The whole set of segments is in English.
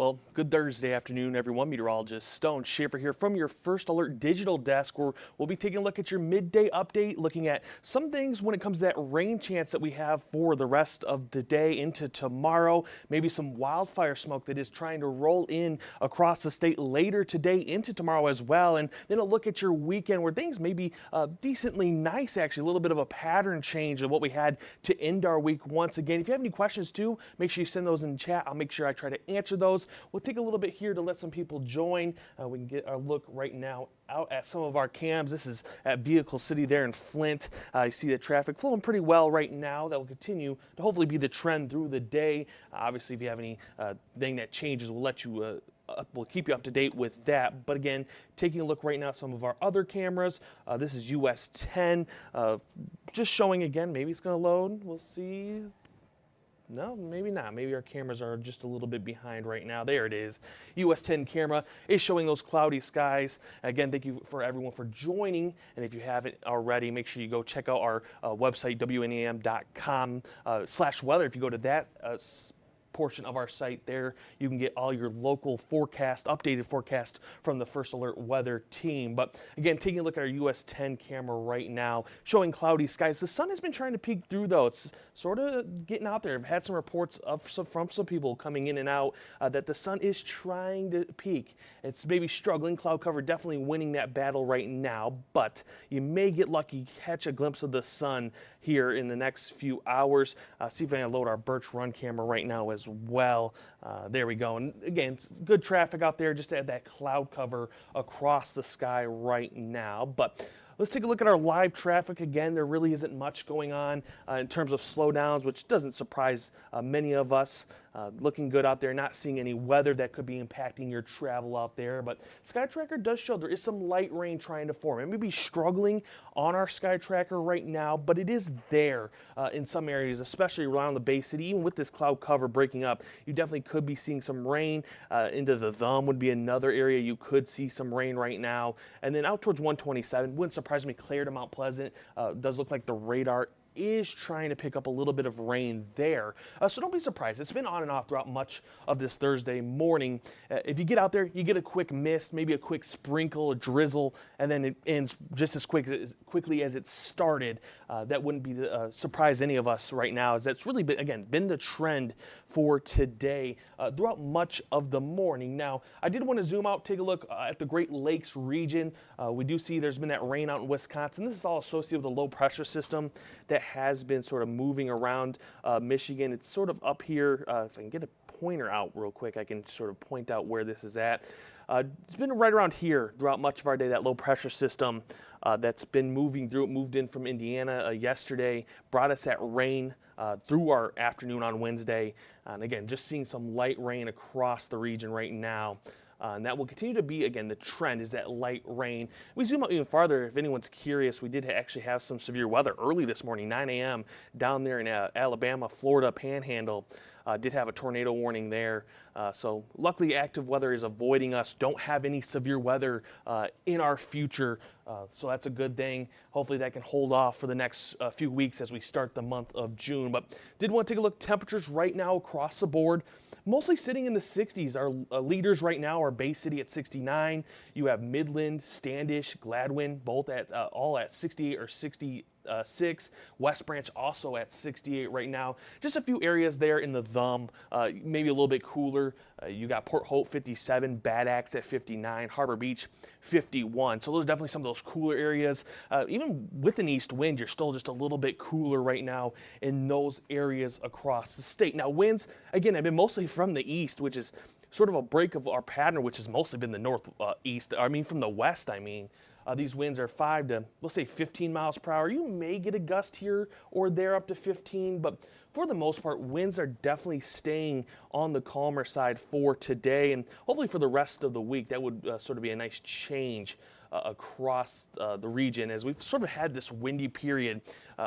Well, good Thursday afternoon, everyone. Meteorologist Stone Schaefer here from your First Alert digital desk, where we'll be taking a look at your midday update, looking at some things when it comes to that rain chance that we have for the rest of the day into tomorrow. Maybe some wildfire smoke that is trying to roll in across the state later today into tomorrow as well. And then a look at your weekend where things may be decently nice, actually. A little bit of a pattern change of what we had to end our week once again. If you have any questions too, make sure you send those in chat. I'll make sure I try to answer those. We'll take a little bit here to let some people join. We can get our look right now out at some of our cams. This is at Vehicle City there in Flint. You see the traffic flowing pretty well right now. That will continue to hopefully be the trend through the day. Obviously, if you have any thing that changes, we'll let you we'll keep you up to date with that. But again, taking a look right now at some of our other cameras. This is US 10. Just showing again, maybe it's going to load. We'll see. No, maybe not. Maybe our cameras are just a little bit behind right now. There it is. US 10 camera is showing those cloudy skies. Again, thank you for everyone for joining. And if you haven't already, make sure you go check out our website, WNEM.com/weather. If you go to that portion of our site there, you can get all your local forecast, updated forecast from the First Alert weather team. But again, taking a look at our US 10 camera right now, showing cloudy skies. The sun has been trying to peek through though. It's sort of getting out there. I've had some reports from some people coming in and out that the sun is trying to peak. It's maybe struggling. Cloud cover definitely winning that battle right now, but you may get lucky, catch a glimpse of the sun here in the next few hours. See if I can load our Birch Run camera right now as well. There we go. And again, it's good traffic out there, just to add that cloud cover across the sky right now. But let's take a look at our live traffic again. There really isn't much going on in terms of slowdowns, which doesn't surprise many of us. Looking good out there, not seeing any weather that could be impacting your travel out there. But Sky Tracker does show there is some light rain trying to form. It may be struggling on our Sky Tracker right now, but it is there in some areas, especially around the Bay City. Even with this cloud cover breaking up, you definitely could be seeing some rain. Into the Thumb would be another area you could see some rain right now. And then out towards 127, wouldn't surprise me, Clare to Mount Pleasant. Does look like the radar is trying to pick up a little bit of rain there. So don't be surprised. It's been on and off throughout much of this Thursday morning. If you get out there, you get a quick mist, maybe a quick sprinkle, a drizzle, and then it ends just as quickly as it started. That wouldn't be the surprise any of us right now, as that's really been the trend for today throughout much of the morning. Now, I did want to zoom out, take a look at the Great Lakes region. We do see there's been that rain out in Wisconsin. This is all associated with a low pressure system that has been sort of moving around Michigan. It's sort of up here. If I can get a pointer out real quick, I can sort of point out where this is at. It's been right around here throughout much of our day, that low pressure system that's been moving through. It moved in from Indiana yesterday, brought us that rain through our afternoon on Wednesday. And again, just seeing some light rain across the region right now. And that will continue to be, again, the trend is that light rain. We zoom out even farther, if anyone's curious, we did actually have some severe weather early this morning, 9 a.m. down there in Alabama, Florida Panhandle. Did have a tornado warning there. So luckily active weather is avoiding us. Don't have any severe weather in our future. So that's a good thing. Hopefully that can hold off for the next few weeks as we start the month of June. But did want to take a look at temperatures right now across the board. Mostly sitting in the 60s. Our leaders right now are Bay City at 69. You have Midland, Standish, Gladwin, both at all at 68 or 66. West Branch also at 68 right now. Just a few areas there in the Thumb, maybe a little bit cooler. You got Port Hope 57, Bad Axe at 59, Harbor Beach 51. So those are definitely some of those cooler areas. Even with an east wind, you're still just a little bit cooler right now in those areas across the state. Now winds, again, have been mostly from the east, which is sort of a break of our pattern, which has mostly been the northeast. From the west, these winds are 5 to, let's say, 15 miles per hour. You may get a gust here or there up to 15, but for the most part, winds are definitely staying on the calmer side for today, and hopefully for the rest of the week. That would sort of be a nice change across the region, as we've sort of had this windy period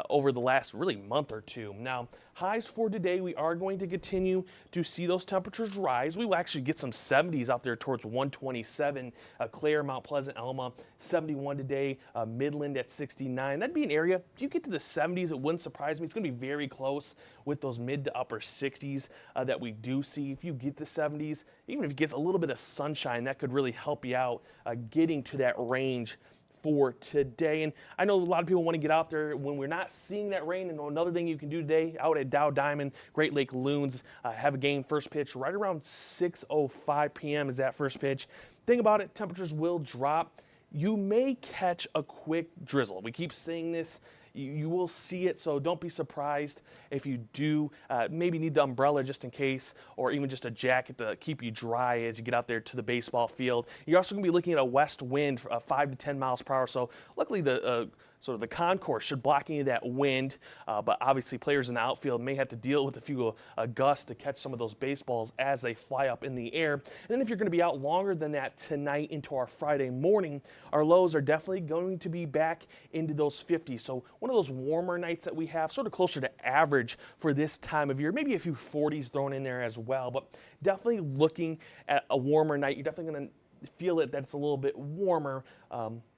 over the last really month or two. Now, highs for today, we are going to continue to see those temperatures rise. We will actually get some 70s out there towards 127. Clare, Mount Pleasant, Elma, 71 today. Midland at 69. That'd be an area, if you get to the 70s, it wouldn't surprise me. It's going to be very close with those mid to upper 60s that we do see. If you get the 70s, even if you get a little bit of sunshine, that could really help you out getting to that range for today. And I know a lot of people want to get out there when we're not seeing that rain. And another thing you can do today out at Dow Diamond, Great Lake Loons, have a game first pitch right around 6:05 p.m. is that first pitch. Thing about it, temperatures will drop. You may catch a quick drizzle. We keep saying this. You will see it, so don't be surprised if you do maybe need the umbrella just in case, or even just a jacket to keep you dry as you get out there to the baseball field. You're also going to be looking at a west wind, 5 to 10 miles per hour, so luckily the sort of the concourse should block any of that wind, but obviously players in the outfield may have to deal with a few gusts to catch some of those baseballs as they fly up in the air. And then if you're going to be out longer than that tonight into our Friday morning, our lows are definitely going to be back into those 50s. So one of those warmer nights that we have, sort of closer to average for this time of year, maybe a few 40s thrown in there as well, but definitely looking at a warmer night. You're definitely going to feel it that it's a little bit warmer.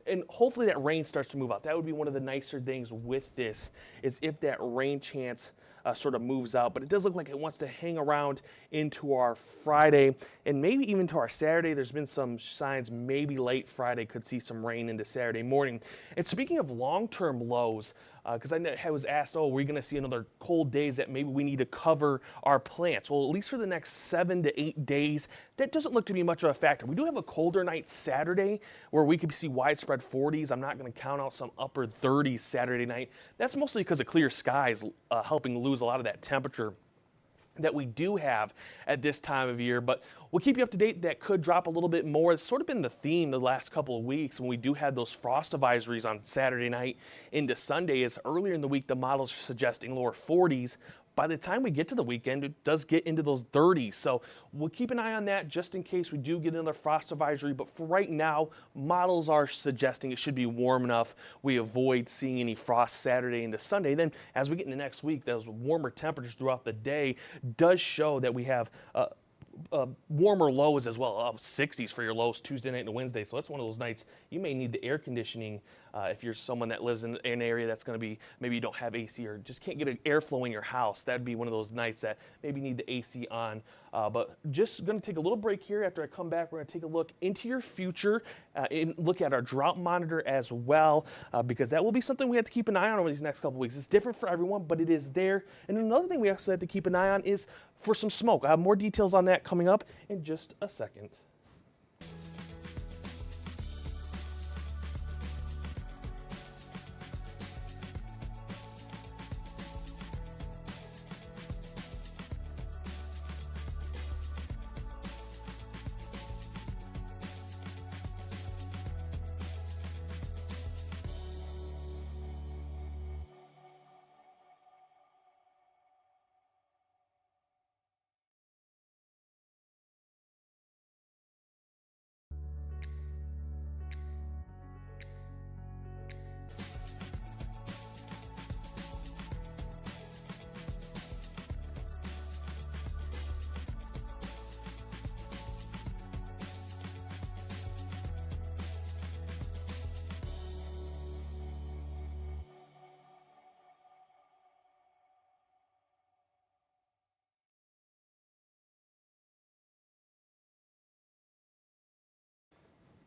And hopefully that rain starts to move out. That would be one of the nicer things with this, is if that rain chance sort of moves out. But it does look like it wants to hang around into our Friday and maybe even to our Saturday. There's been some signs maybe late Friday could see some rain into Saturday morning. And speaking of long-term lows, because I was asked, oh, we're going to see another cold days that maybe we need to cover our plants. Well, at least for the next 7 to 8 days, that doesn't look to be much of a factor. We do have a colder night Saturday where we could see widespread 40s. I'm not going to count out some upper 30s Saturday night. That's mostly because of clear skies helping lose a lot of that temperature that we do have at this time of year, but we'll keep you up to date. That could drop a little bit more. It's sort of been the theme the last couple of weeks when we do have those frost advisories on Saturday night into Sunday. Is earlier in the week the models are suggesting lower 40s. By the time we get to the weekend, it does get into those 30s. So we'll keep an eye on that just in case we do get another frost advisory. But for right now, models are suggesting it should be warm enough. We avoid seeing any frost Saturday into Sunday. Then as we get into next week, those warmer temperatures throughout the day does show that we have warmer lows as well, 60s for your lows Tuesday night and Wednesday. So that's one of those nights you may need the air conditioning if you're someone that lives in an area that's going to be, maybe you don't have AC or just can't get an airflow in your house. That'd be one of those nights that maybe need the AC on. But just going to take a little break here. After I come back, we're going to take a look into your future and look at our drought monitor as well, because that will be something we have to keep an eye on over these next couple weeks. It's different for everyone, but it is there. And another thing we also have to keep an eye on is for some smoke. I have more details on that coming up in just a second.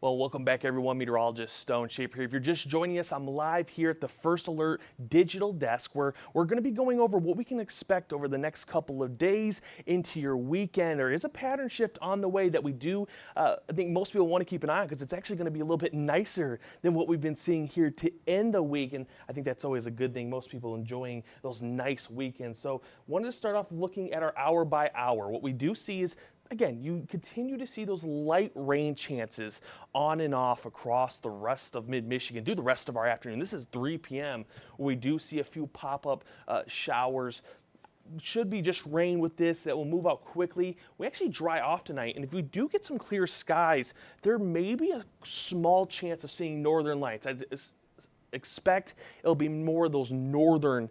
Well, welcome back, everyone. Meteorologist Stone Shaper here. If you're just joining us, I'm live here at the First Alert Digital Desk, where we're going to be going over what we can expect over the next couple of days into your weekend. There is a pattern shift on the way that we do. I think most people want to keep an eye on because it's actually going to be a little bit nicer than what we've been seeing here to end the week, and I think that's always a good thing. Most people enjoying those nice weekends. So, wanted to start off looking at our hour by hour. What we do see is, again, you continue to see those light rain chances on and off across the rest of mid-Michigan through the rest of our afternoon. This is 3 p.m. We do see a few pop-up showers. Should be just rain with this that will move out quickly. We actually dry off tonight, and if we do get some clear skies, there may be a small chance of seeing northern lights. expect it'll be more of those northern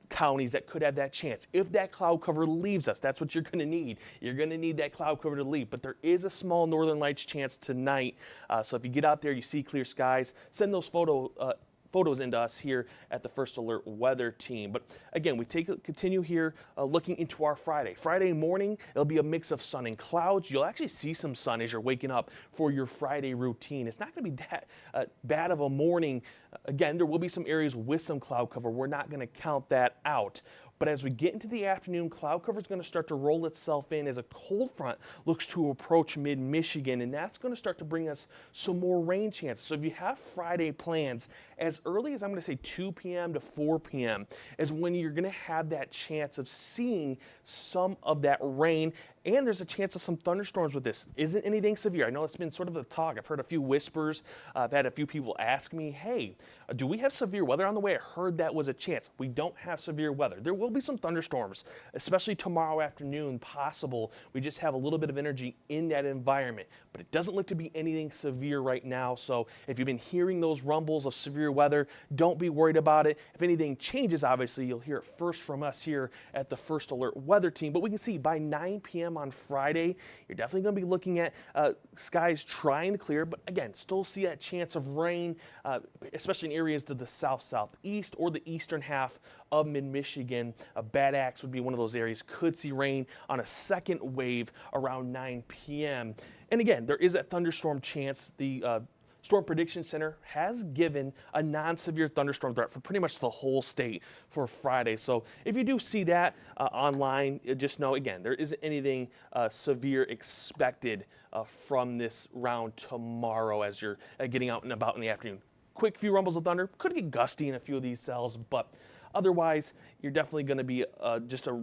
counties that could have that chance. If that cloud cover leaves us, that's what you're going to need. You're going to need that cloud cover to leave. But there is a small northern lights chance tonight. So if you get out there, you see clear skies, send those photos into us here at the First Alert Weather Team. But again, we continue here looking into our Friday. Friday morning, it'll be a mix of sun and clouds. You'll actually see some sun as you're waking up for your Friday routine. It's not going to be that bad of a morning. Again, there will be some areas with some cloud cover. We're not going to count that out. But as we get into the afternoon, cloud cover is going to start to roll itself in as a cold front looks to approach mid-Michigan, and that's going to start to bring us some more rain chances. So if you have Friday plans, as early as I'm going to say 2 p.m. to 4 p.m. is when you're going to have that chance of seeing some of that rain, and there's a chance of some thunderstorms with this. Isn't anything severe. I know it's been sort of a talk. I've heard a few whispers. I've had a few people ask me, hey, do we have severe weather on the way? I heard that was a chance. We don't have severe weather. There will be some thunderstorms, especially tomorrow afternoon, possible. We just have a little bit of energy in that environment, but it doesn't look to be anything severe right now. So if you've been hearing those rumbles of severe weather, don't be worried about it. If anything changes, obviously, you'll hear it first from us here at the First Alert Weather Team. But we can see by 9 p.m. on Friday, you're definitely going to be looking at skies trying to clear, but again, still see that chance of rain, especially in areas to the south-southeast or the eastern half of mid-Michigan. Bad Axe would be one of those areas. Could see rain on a second wave around 9 p.m. And again, there is a thunderstorm chance. The Storm Prediction Center has given a non-severe thunderstorm threat for pretty much the whole state for Friday. So if you do see that online, just know, again, there isn't anything severe expected from this round tomorrow as you're getting out and about in the afternoon. Quick few rumbles of thunder. Could get gusty in a few of these cells, but otherwise, you're definitely going to be just a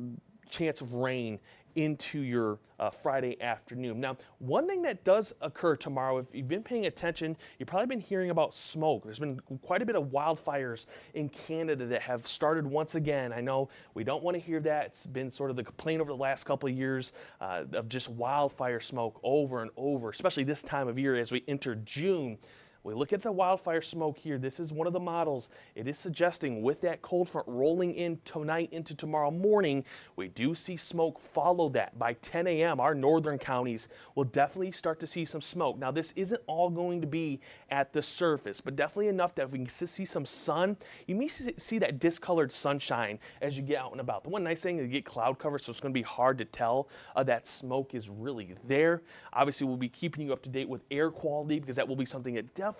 chance of rain into your Friday afternoon. Now, one thing that does occur tomorrow, if you've been paying attention, you've probably been hearing about smoke. There's been quite a bit of wildfires in Canada that have started once again. I know we don't want to hear that. It's been sort of the complaint over the last couple of years of just wildfire smoke over and over, especially this time of year as we enter June. We look at the wildfire smoke here. This is one of the models. It is suggesting with that cold front rolling in tonight into tomorrow morning, we do see smoke follow that. By 10 a.m., our northern counties will definitely start to see some smoke. Now, this isn't all going to be at the surface, but definitely enough that if we can see some sun, you may see that discolored sunshine as you get out and about. The one nice thing is you get cloud cover, so it's going to be hard to tell that smoke is really there. Obviously, we'll be keeping you up to date with air quality because that will be something that definitely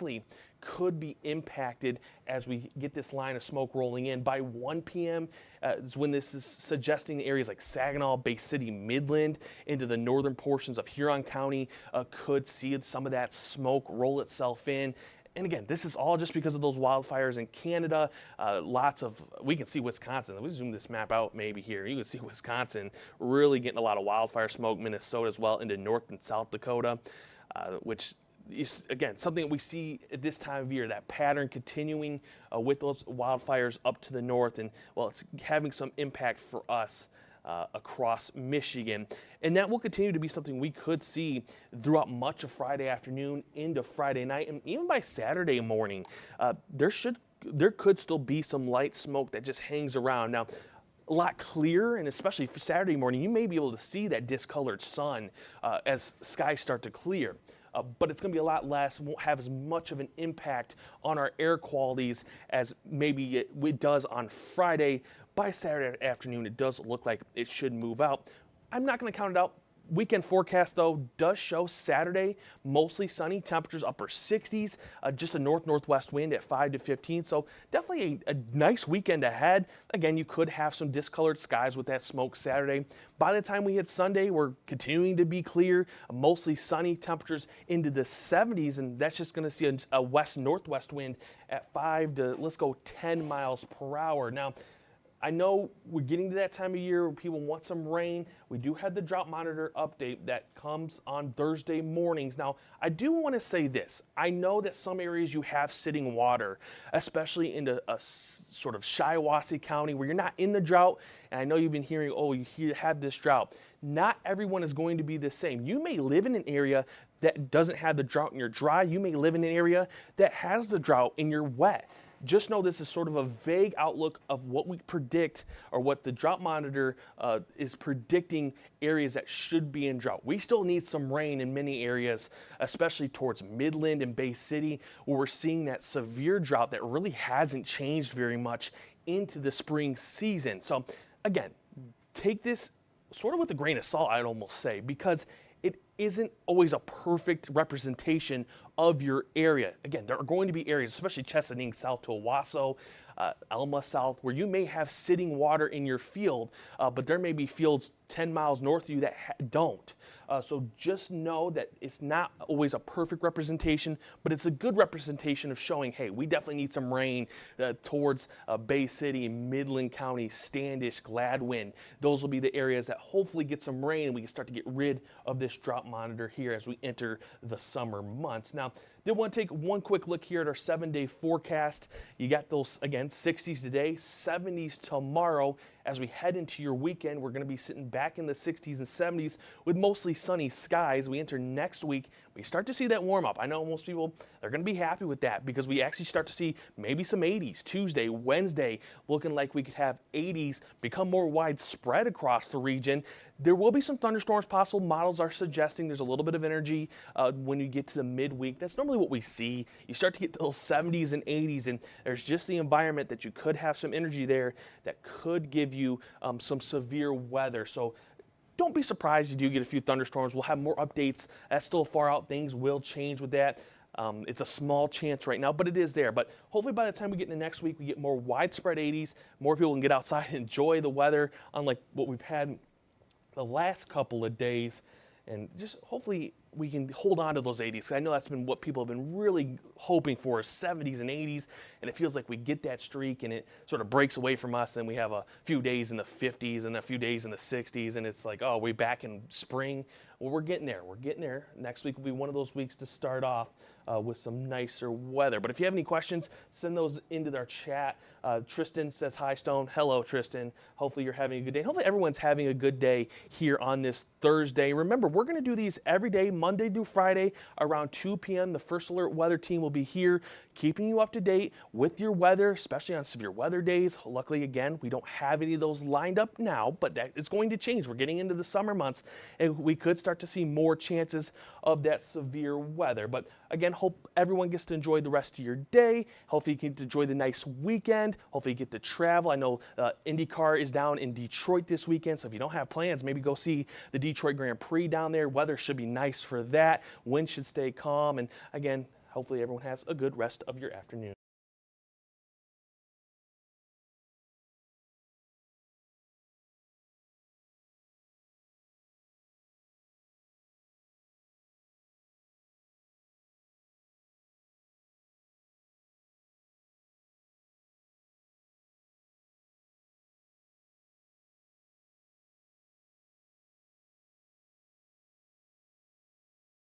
could be impacted as we get this line of smoke rolling in. By 1 p.m. Is when this is suggesting areas like Saginaw, Bay City, Midland, into the northern portions of Huron County could see some of that smoke roll itself in. And again, this is all just because of those wildfires in Canada. We can see Wisconsin. Let me zoom this map out maybe here. You can see Wisconsin really getting a lot of wildfire smoke, Minnesota as well, into North and South Dakota, which is, again, something that we see at this time of year, that pattern continuing with those wildfires up to the north. And, well, it's having some impact for us across Michigan. And that will continue to be something we could see throughout much of Friday afternoon into Friday night. And even by Saturday morning, there could still be some light smoke that just hangs around. Now, a lot clearer, and especially for Saturday morning, you may be able to see that discolored sun as skies start to clear. But it's going to be a lot less, won't have as much of an impact on our air qualities as maybe it does on Friday. By Saturday afternoon, it does look like it should move out. I'm not going to count it out. Weekend forecast, though, does show Saturday mostly sunny, temperatures upper 60s, just a north-northwest wind at 5 to 15. So definitely a nice weekend ahead. Again, you could have some discolored skies with that smoke Saturday. By the time we hit Sunday, we're continuing to be clear, mostly sunny, temperatures into the 70s, and that's just going to see a west-northwest wind at 5 to, let's go, 10 miles per hour. Now, I know we're getting to that time of year where people want some rain. We do have the drought monitor update that comes on Thursday mornings. Now, I do want to say this. I know that some areas you have sitting water, especially into a sort of Shiawassee County where you're not in the drought. And I know you've been hearing, oh, you have this drought. Not everyone is going to be the same. You may live in an area that doesn't have the drought and you're dry. You may live in an area that has the drought and you're wet. just know this is sort of a vague outlook of what we predict or what the drought monitor is predicting areas that should be in drought. We still need some rain in many areas, especially towards Midland and Bay City, where we're seeing that severe drought that really hasn't changed very much into the spring season. So again, take this sort of with a grain of salt, I'd almost say, because it isn't always a perfect representation of your area. Again, there are going to be areas, especially Chesaning south to Owasso, Alma south, where you may have sitting water in your field, but there may be fields 10 miles north of you that don't. So just know that it's not always a perfect representation, but it's a good representation of showing, hey, we definitely need some rain towards Bay City, Midland County, Standish, Gladwin. Those will be the areas that hopefully get some rain and we can start to get rid of this drought monitor here as we enter the summer months. Now, did want to take one quick look here at our 7-day forecast. You got those, again, 60s today, 70s tomorrow. As we head into your weekend, we're going to be sitting back in the 60s and 70s with mostly sunny skies. We enter next week, we start to see that warm up. I know most people, they're going to be happy with that because we actually start to see maybe some 80s. Tuesday, Wednesday, looking like we could have 80s become more widespread across the region. There will be some thunderstorms possible. Models are suggesting there's a little bit of energy when you get to the midweek. That's normally what we see. You start to get those 70s and 80s, and there's just the environment that you could have some energy there that could give you some severe weather. So don't be surprised you do get a few thunderstorms. We'll have more updates. That's still far out. Things will change with that. It's a small chance right now, but it is there. But hopefully by the time we get into next week, we get more widespread 80s. More people can get outside and enjoy the weather, unlike what we've had the last couple of days, and just hopefully we can hold on to those 80s. I know that's been what people have been really hoping for, is 70s and 80s, and it feels like we get that streak and it sort of breaks away from us, and we have a few days in the 50s and a few days in the 60s, and it's like, oh, we're back in spring. Well, we're getting there. We're getting there. Next week will be one of those weeks to start off with some nicer weather. But if you have any questions, send those into our chat. Tristan says, hi, Stone. Hello, Tristan. Hopefully you're having a good day. Hopefully everyone's having a good day here on this Thursday. Remember, we're going to do these every day, Monday through Friday, around 2 p.m. The First Alert Weather Team will be here, keeping you up to date with your weather, especially on severe weather days. Luckily, again, we don't have any of those lined up now, but that is going to change. We're getting into the summer months, and we could start to see more chances of that severe weather. But again, hope everyone gets to enjoy the rest of your day. Hopefully you get to enjoy the nice weekend. Hopefully you get to travel. I know IndyCar is down in Detroit this weekend, so if you don't have plans, maybe go see the Detroit Grand Prix down there. Weather should be nice for that. Wind should stay calm. And again, hopefully everyone has a good rest of your afternoon.